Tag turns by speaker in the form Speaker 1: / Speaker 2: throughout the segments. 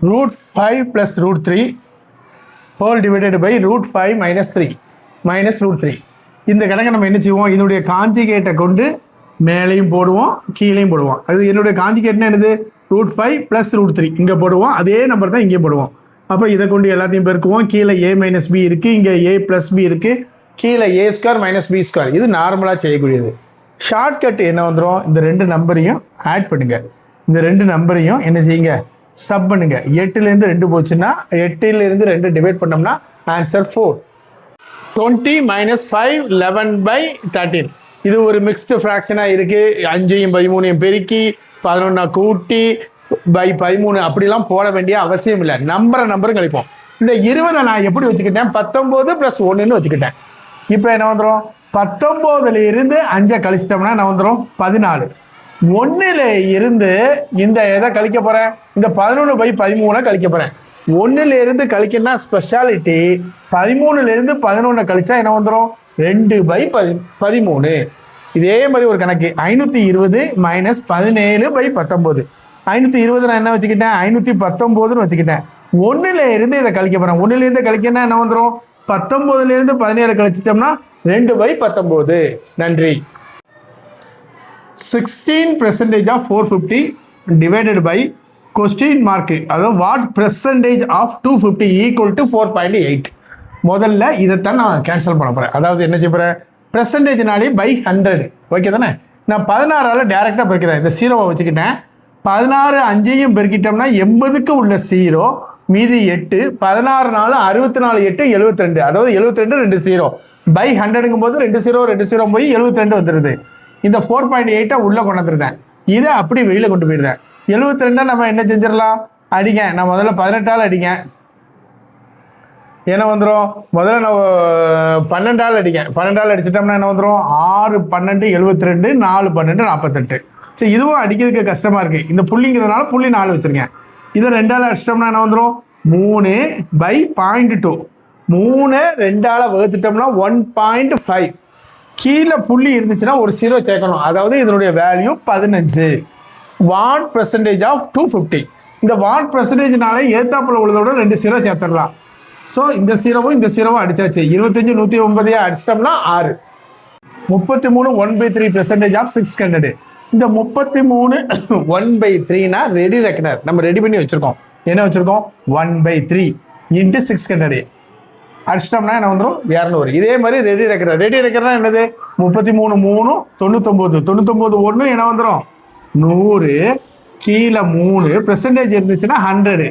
Speaker 1: √5 + √3 whole divided by √5 - 3 - √3. இந்த கணக்கை நம்ம என்ன செய்வோம், இதனுடைய காஞ்சிகேட்டை கொண்டு மேலேயும் போடுவோம் கீழேயும் போடுவோம். அது என்னுடைய காஞ்சிகேட்னா என்னது, √5 + √3 இங்கே போடுவோம், அதே நம்பர் தான் இங்கே போடுவோம். அப்போ இதை கொண்டு எல்லாத்தையும் பெருக்குவோம். கீழே a - b இருக்குது, இங்கே a + b இருக்குது, கீழே a² - b². இது நார்மலாக செய்யக்கூடியது. ஷார்ட்கட் என்ன வந்துடும், இந்த ரெண்டு நம்பரையும் ஆட் பண்ணுங்கள். இந்த ரெண்டு நம்பரையும் என்ன செய்யுங்க, சப் பண்ணுங்க. 8லேருந்து 2 போச்சுன்னா 8லேருந்து 2 டிவைட் பண்ணோம்னா ஆன்சர் 4. 20 - 5 11/13. இது ஒரு மிக்ஸ்டு ஃப்ராக்ஷனாக இருக்குது. 5ஐயும் 13ஐயும் பெருக்கி 11 கூட்டி பை 13 அப்படிலாம் போட வேண்டிய அவசியம் இல்லை. நம்பரும் கழிப்போம். இந்த 20 நான் எப்படி வச்சுக்கிட்டேன், 19 + 1ன்னு வச்சுக்கிட்டேன். இப்போ என்ன வந்துடும், 19லிருந்து 5 கழிச்சிட்டோம்னா என்ன வந்துடும், 14. 1ல் இருந்து இந்த எதை கழிக்க போகிறேன், இந்த 11/13 கழிக்க போகிறேன். 1லிருந்து கழிக்கணும்னா ஸ்பெஷாலிட்டி, 13லிருந்து 11 கழிச்சா என்ன வந்துடும், 2/13. இதே மாதிரி ஒரு கணக்கு 520 - 17/19. 520 நான் என்ன வச்சுக்கிட்டேன், 519ன்னு வச்சுக்கிட்டேன். 1லிருந்து இதை கழிக்க போகிறேன். 1லிருந்து கழிக்கணும்னா என்ன வந்துடும், 19லிருந்து 17 கழிச்சிட்டோம்னா 2/19. நன்றி. 16% of 450 divided by question mark, அதாவது what percentage of 250 equal to 4.8. முதல்ல இதைத்தான் நான் கேன்சல் பண்ண போகிறேன். அதாவது என்ன செய்ய போகிறேன், பெர்சன்டேஜ்னாலே பை 100. ஓகே தானே. நான் 16ஆல் டேரெக்டாக பெருக்கிறேன். இந்த 0வை வச்சுக்கிட்டேன். 16 5ஐயும் பெருக்கிட்டோம்னா 80க்கு உள்ள 0 மீதி 8. 16 4 64 8 72. அதாவது 72 2 0 பை 100ங்கும் போது 2 0 போய் 72 வந்துடுது. இந்த 4.8 உள்ளே கொண்டு வந்துருந்தேன். இதை அப்படி வெளியில் கொண்டு போயிடுறேன். 72 நம்ம என்ன செஞ்சிடலாம், அடிங்க. நான் முதல்ல 18ஆல் அடிங்க. என்ன வந்துடும், முதல்ல நான் 12ஆல் அடிக்கேன். 12ஆல் அடிச்சிட்டோம்னா என்ன வந்துடும், 6 12 72, 4 12 48. சரி, இதுவும் அடிக்கிறதுக்கு கஷ்டமாக இருக்குது. இந்த புள்ளிங்கிறதுனால புள்ளி 4 வச்சுருக்கேன். இதை 2ஆல் அடிச்சிட்டோம்னா என்ன வந்துடும், 3/0.2. 3 2ஆல் வகுத்துட்டோம்னா 1.5. கீழே புள்ளி இருந்துச்சுன்னா ஒரு 0 சேர்க்கணும். அதாவது இதனுடைய வேல்யூ 15. What percentage of 250. இந்த வாட் பெர்சன்டேஜ்னாலே ஏத்தாப்புல உள்ளதோட 2 0 சேர்த்துடலாம். ஸோ இந்த 0வும் இந்த 0வும் அடிச்சாச்சு. 25 109 அடிச்சிட்டோம்னா 6. 33 1/3% ஆஃப் 600. இந்த 33 1/3னா ரெடி ரெக்கனர் நம்ம ரெடி பண்ணி வச்சுருக்கோம். என்ன வச்சுருக்கோம், 1/3 × 600 அடிச்சிட்டோம்னா என்ன வந்துடும், 200. இதே மாதிரி ரெடி ரெக்கர்னா என்னது, 33 3 99 99 1 என்ன வந்துடும் 100. கீழே 3 பெர்சன்டேஜ் இருந்துச்சுன்னா 100.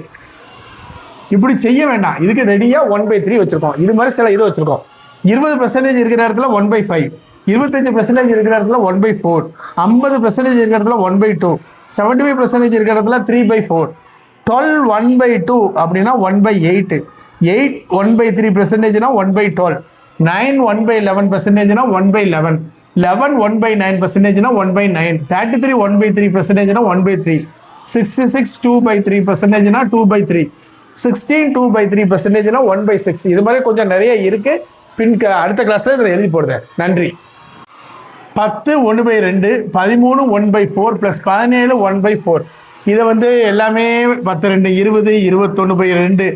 Speaker 1: இப்படி செய்ய வேண்டாம். இதுக்கு ரெடியாக 1/3 வச்சுருக்கோம். இது மாதிரி சில இது வச்சுருக்கோம். 20% இருக்கிற இடத்துல 1/5, 25% இருக்கிற இடத்துல 1/4, 50% இருக்கிற இடத்துல 1/2, 75% இருக்கிற இடத்துல 3/4, 12 1/2 அப்படின்னா 1/8, 8 1/3%னா 1/12, 9 1/11%னா 1/11, 11 1/9%னா 1/9, 33 1/3%னா 1/3, 66 2/3%னா 2/3, 16 2/3%னா 1/6. இது மாதிரி கொஞ்சம் நிறைய இருக்கு. அடுத்த கிளாஸ்ல இதில் எழுதி போடுறேன். நன்றி. 10 1/2, 13 1/4 + 17 1/4. இதை வந்து எல்லாமே 10 2 20 21/2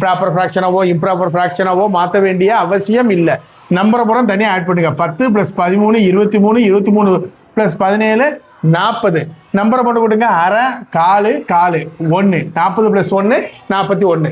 Speaker 1: ப்ராப்பர் ஃப்ராக்ஷனாவோ இம்ப்ராப்பர் ஃப்ராக்ஷனாவோ மாற்ற வேண்டிய அவசியம் இல்லை. நம்பரை புறம் தனியாக ஆட் பண்ணுங்க. 10 + 13 23, 23 + 17 40. நம்பரை மட்டும் கொடுங்க. அரை, காலு, 1. 40 + 1 41.